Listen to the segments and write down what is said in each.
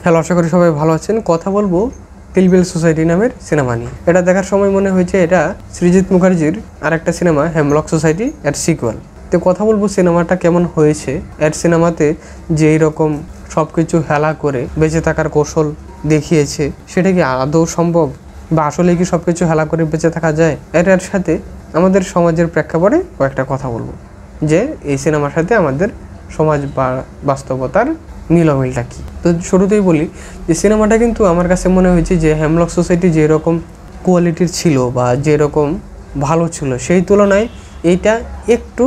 Hello, আশা করি সবাই ভালো আছেন। কথা বলবো কিল বিল সোসাইটি নামের সিনেমা নিয়ে। এটা দেখার সময় মনে হয়েছে এটা সৃজিত মুখার্জির আরেকটা সিনেমা হেমলক সোসাইটি এর সিকুয়াল। তো কথা বলবো সিনেমাটা কেমন হয়েছে। এর সিনেমাতে যেই রকম সব কিছু হেলা করে বেঁচে থাকার কৌশল দেখিয়েছে, সেটা কি আদৌ সম্ভব, বা আসলে কি সব কিছু হেলা করে বেঁচে থাকা যায়? এর সাথে আমাদের সমাজের প্রেক্ষাপটে কয়েকটা কথা বলবো, যে এই সিনেমার সাথে আমাদের সমাজ বা বাস্তবতার মিলমিলটা কী। তো শুরুতেই বলি যে সিনেমাটা কিন্তু আমার কাছে মনে হয়েছে যে হেমলক সোসাইটি যেরকম কোয়ালিটির ছিল বা যেরকম ভালো ছিল, সেই তুলনায় এইটা একটু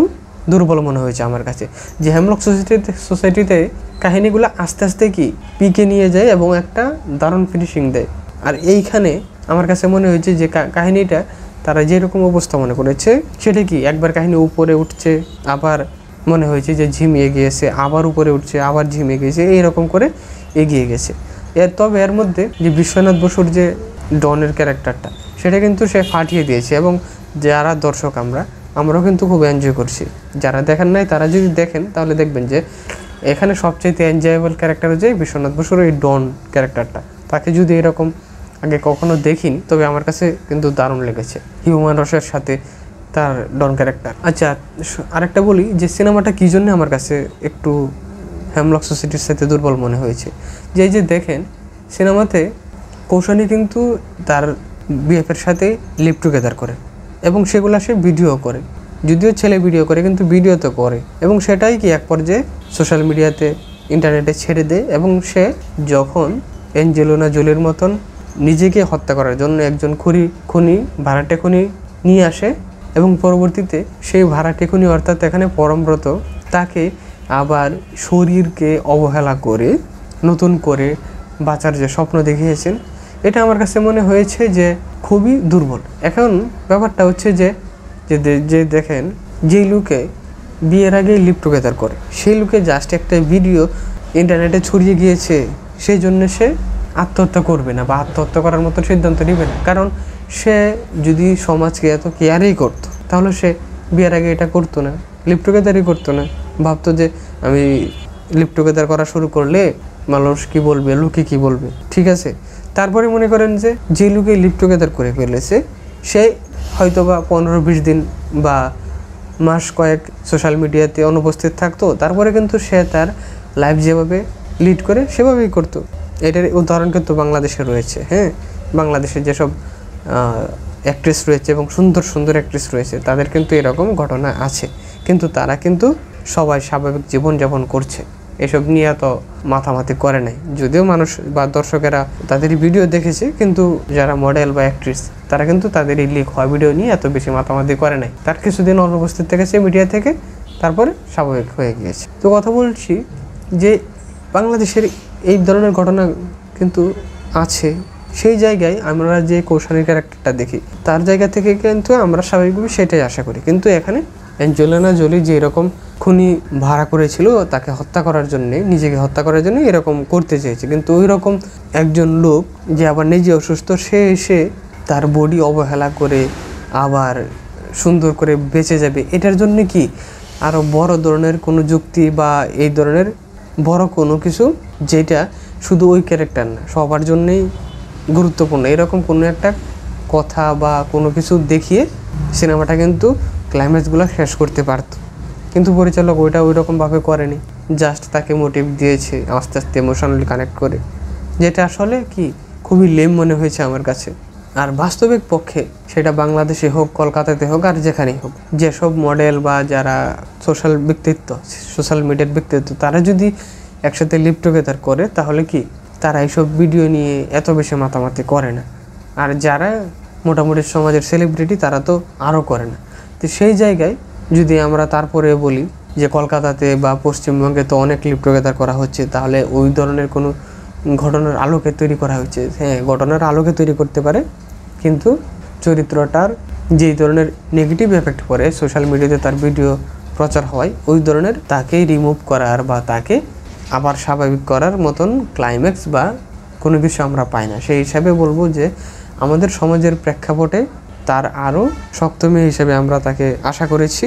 দুর্বল মনে হয়েছে আমার কাছে। যে হেমলক সোসাইটিতে কাহিনীগুলো আস্তে আস্তে কি পিকে নিয়ে যায় এবং একটা দারুণ ফিনিশিং দেয়। আর এইখানে আমার কাছে মনে হয়েছে যে কাহিনীটা তারা যেরকম উপস্থাপনা করেছে, সেটা কি একবার কাহিনী উপরে উঠছে, আবার মনে হয়েছে যে ঝিমিয়ে গিয়েছে, আবার উপরে উঠছে, আবার ঝিমিয়ে গিয়েছে, এইরকম করে এগিয়ে গেছে। তবে এর মধ্যে যে বিশ্বনাথ বসুর যে ডনের ক্যারেক্টারটা, সেটা কিন্তু সে ফাটিয়ে দিয়েছে এবং যারা দর্শক আমরাও কিন্তু খুব এনজয় করছি। যারা দেখেন নাই তারা যদি দেখেন তাহলে দেখবেন যে এখানে সবচেয়ে এনজয়েবল ক্যারেক্টার হচ্ছে বিশ্বনাথ বসুর এই ডন ক্যারেক্টারটা। তাকে যদি এরকম আগে কখনো দেখিনি, তবে আমার কাছে কিন্তু দারুণ লেগেছে হিউম্যান রসের সাথে তার ডন ক্যারেক্টার। আচ্ছা, আরেকটা বলি যে সিনেমাটা কী জন্য আমার কাছে একটু হেমলক সোসাইটির সাথে দুর্বল মনে হয়েছে। যে দেখেন সিনেমাতে কৌশানী কিন্তু তার বিএফের সাথে লিভ টুগেদার করে এবং সেগুলো সে ভিডিও করে, যদিও ছেলে ভিডিও করে কিন্তু ভিডিও তো করে, এবং সেটাই কি এক পর্যায়ে সোশ্যাল মিডিয়াতে ইন্টারনেটে ছেড়ে দেয়। এবং সে যখন অ্যাঞ্জেলিনা জোলির মতন নিজেকে হত্যা করার জন্য একজন ভাড়াটে খুনি নিয়ে আসে এবং পরবর্তীতে সেই ভাড়াটে খুনি অর্থাৎ এখানে পরমব্রত তাকে আবার শরীরকে অবহেলা করে নতুন করে বাঁচার যে স্বপ্ন দেখিয়েছেন, এটা আমার কাছে মনে হয়েছে যে খুবই দুর্বল। এখন ব্যাপারটা হচ্ছে যে দেখেন যেই লোকে বিয়ের আগে লিভ টুগেদার করে, সেই লোকে জাস্ট একটা ভিডিও ইন্টারনেটে ছড়িয়ে গিয়েছে, সেই জন্য সে আত্মহত্যা করবে না বা আত্মহত্যা করার মতো সিদ্ধান্ত নেবে না। কারণ সে যদি সমাজকে এত কেয়ারই করতো, তাহলে সে বিয়ের আগে এটা করতো না, লিভ টুগেদারই করতো না। ভাবতো যে আমি লিভ টুগেদার করা শুরু করলে মানুষ কি বলবে, লোকে কি বলবে, ঠিক আছে। তারপরে মনে করেন যে লোকে লিভ টুগেদার করে ফেলেছে, সে হয়তো বা 15-20 দিন বা মাস কয়েক সোশ্যাল মিডিয়াতে অনুপস্থিত থাকতো, তারপরে কিন্তু সে তার লাইফ যেভাবে লিড করে সেভাবেই করতো। এটার উদাহরণ কিন্তু বাংলাদেশে রয়েছে। হ্যাঁ, বাংলাদেশের যেসব অ্যাক্ট্রেস রয়েছে এবং সুন্দর সুন্দর অ্যাক্ট্রেস রয়েছে, তাদের কিন্তু এরকম ঘটনা আছে, কিন্তু তারা কিন্তু সবাই স্বাভাবিক জীবনযাপন করছে, এসব নিয়ে তো মাথামাতি করে নাই। যদিও মানুষ বা দর্শকেরা তাদের ভিডিও দেখেছে, কিন্তু যারা মডেল বা অ্যাক্ট্রেস তারা কিন্তু তাদের এই লিক হওয়া ভিডিও নিয়ে এত বেশি মাথামাতি করে নাই। তার কিছুদিন অনুপস্থিত থেকেছে মিডিয়া থেকে, তারপরে স্বাভাবিক হয়ে গিয়েছে। তো কথা বলছি যে বাংলাদেশের এই ধরনের ঘটনা কিন্তু আছে। সেই জায়গায় আমরা যে কৌশানীর ক্যারেক্টারটা দেখি, তার জায়গা থেকে কিন্তু আমরা স্বাভাবিকভাবে সেটাই আশা করি। কিন্তু এখানে অ্যাঞ্জেলিনা জোলি যে এরকম খুনি ভাড়া করেছিল তাকে হত্যা করার জন্যে, নিজেকে হত্যা করার জন্য এরকম করতে চেয়েছে, কিন্তু ওই রকম একজন লোক যে আবার নিজে অসুস্থ, সে এসে তার বডি অবহেলা করে আবার সুন্দর করে বেঁচে যাবে, এটার জন্য কি আরও বড় ধরনের কোনো যুক্তি বা এই ধরনের বড় কোনো কিছু, যেটা শুধু ওই ক্যারেক্টার না সবার জন্যেই গুরুত্বপূর্ণ, এরকম কোনো একটা কথা বা কোনো কিছু দেখিয়ে সিনেমাটা কিন্তু ক্লাইম্যাক্সগুলো শেষ করতে পারত। কিন্তু পরিচালক ওইটা ওই রকমভাবে করেনি, জাস্ট তাকে মোটিভ দিয়েছে আস্তে আস্তে ইমোশনালি কানেক্ট করে, যেটা আসলে কি খুবই লেম মনে হয়েছে আমার কাছে। আর বাস্তবিক পক্ষে সেটা বাংলাদেশে হোক, কলকাতাতে হোক, আর যেখানেই হোক, যেসব মডেল বা যারা সোশ্যাল মিডিয়ার ব্যক্তিত্ব, তারা যদি একসাথে লিভ টুগেদার করে, তাহলে কি তারা এইসব ভিডিও নিয়ে এত বেশি মাতামাতি করে না। আর যারা মোটামুটি সমাজের সেলিব্রিটি, তারা তো আরও করে না। তো সেই জায়গায় যদি আমরা তারপরে বলি যে কলকাতাতে বা পশ্চিমবঙ্গে তো অনেক লিভ টুগেদার করা হচ্ছে, তাহলে ওই ধরনের কোনো ঘটনার আলোকে তৈরি করা হচ্ছে। হ্যাঁ, ঘটনার আলোকে তৈরি করতে পারে, কিন্তু চরিত্রটার যেই ধরনের নেগেটিভ এফেক্ট পড়ে সোশ্যাল মিডিয়াতে তার ভিডিও প্রচার হয়, ওই ধরনের তাকেই রিমুভ করার বা তাকে আবার স্বাভাবিক করার মতন ক্লাইম্যাক্স বা কোনো কিছু আমরা পাই না। সেই হিসাবে বলবো যে আমাদের সমাজের প্রেক্ষাপটে তার আরও শক্ত মেয়ে হিসেবে আমরা তাকে আশা করেছি,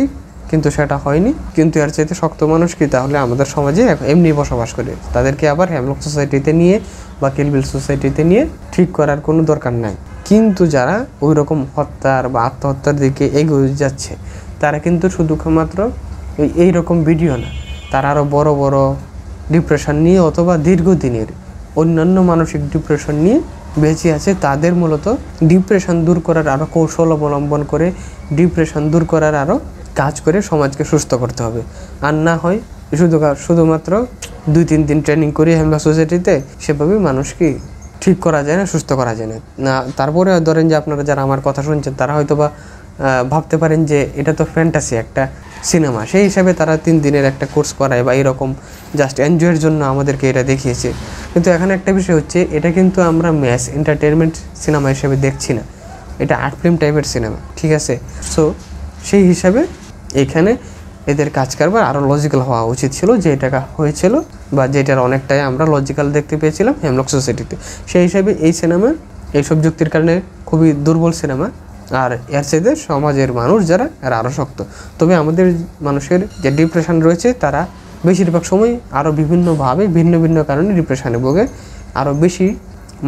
কিন্তু সেটা হয়নি। কিন্তু এর চাইতে শক্ত মানুষ কি তাহলে আমাদের সমাজে এমনি বসবাস করে, তাদেরকে আবার হেমলক সোসাইটিতে নিয়ে বা কিল বিল সোসাইটিতে নিয়ে ঠিক করার কোনো দরকার নাই। কিন্তু যারা ওই রকম হত্যার বা আত্মহত্যার দিকে এগিয়ে যাচ্ছে তারা কিন্তু শুধুমাত্র এইরকম ভিডিও না, তারা আরও বড় বড় ডিপ্রেশন নিয়ে অথবা দীর্ঘদিনের অন্যান্য মানসিক ডিপ্রেশন নিয়ে বেঁচে আছে। তাদের মূলত ডিপ্রেশন দূর করার আরও কৌশল অবলম্বন করে, ডিপ্রেশন দূর করার আরও কাজ করে সমাজকে সুস্থ করতে হবে। আর না হয় শুধুমাত্র 2-3 দিন ট্রেনিং করে হেমলক সোসাইটিতে সেভাবে মানুষকে ঠিক করা যায় না, সুস্থ করা যায় না। তারপরে ধরেন যে আপনারা যারা আমার কথা শুনছেন তারা হয়তো বা ভাবতে পারেন যে এটা তো ফ্যান্টাসি একটা সিনেমা, সেই হিসাবে তারা 3 দিনের একটা কোর্স করায় বা এরকম জাস্ট এনজয়ের জন্য আমাদেরকে এটা দেখিয়েছে। কিন্তু এখানে একটা বিষয় হচ্ছে, এটা কিন্তু আমরা ম্যাস এন্টারটেনমেন্ট সিনেমা হিসেবে দেখছি না, এটা আর্ট ফিল্ম টাইপের সিনেমা, ঠিক আছে? সো সেই হিসাবে এখানে এদের কাজ কারবার আরও লজিক্যাল হওয়া উচিত ছিল, যে এটা হয়েছিল বা যেটার অনেকটাই আমরা লজিক্যাল দেখতে পেয়েছিলাম হেমলক সোসাইটিতে। সেই হিসাবে এই সিনেমা এইসব যুক্তির কারণে খুবই দুর্বল সিনেমা। আর এর চাইতে সমাজের মানুষ যারা এরা আরও শক্ত। তবে আমাদের মানুষের যে ডিপ্রেশন রয়েছে তারা বেশিরভাগ সময় আরও বিভিন্নভাবে ভিন্ন ভিন্ন কারণে ডিপ্রেশনে ভোগে। আরও বেশি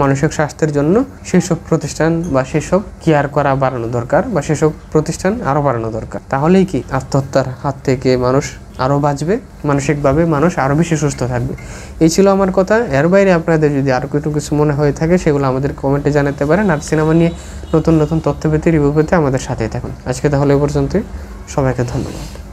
মানসিক স্বাস্থ্যের জন্য সেসব প্রতিষ্ঠান বা সেসব কেয়ার করা বাড়ানো দরকার, বা সেসব প্রতিষ্ঠান আরও বাড়ানো দরকার। তাহলেই কি আত্মহত্যার হাত থেকে মানুষ আরও বাঁচবে, মানসিকভাবে মানুষ আরও বেশি সুস্থ থাকবে। এই ছিল আমার কথা। এর বাইরে আপনাদের যদি আরও কিছু মনে হয়ে থাকে সেগুলো আমাদের কমেন্টে জানাতে পারেন। আর সিনেমা নিয়ে নতুন নতুন তথ্য পেতে, রিভিউ পেতে আমাদের সাথেই থাকুন। আজকে তাহলে এ পর্যন্তই, সবাইকে ধন্যবাদ।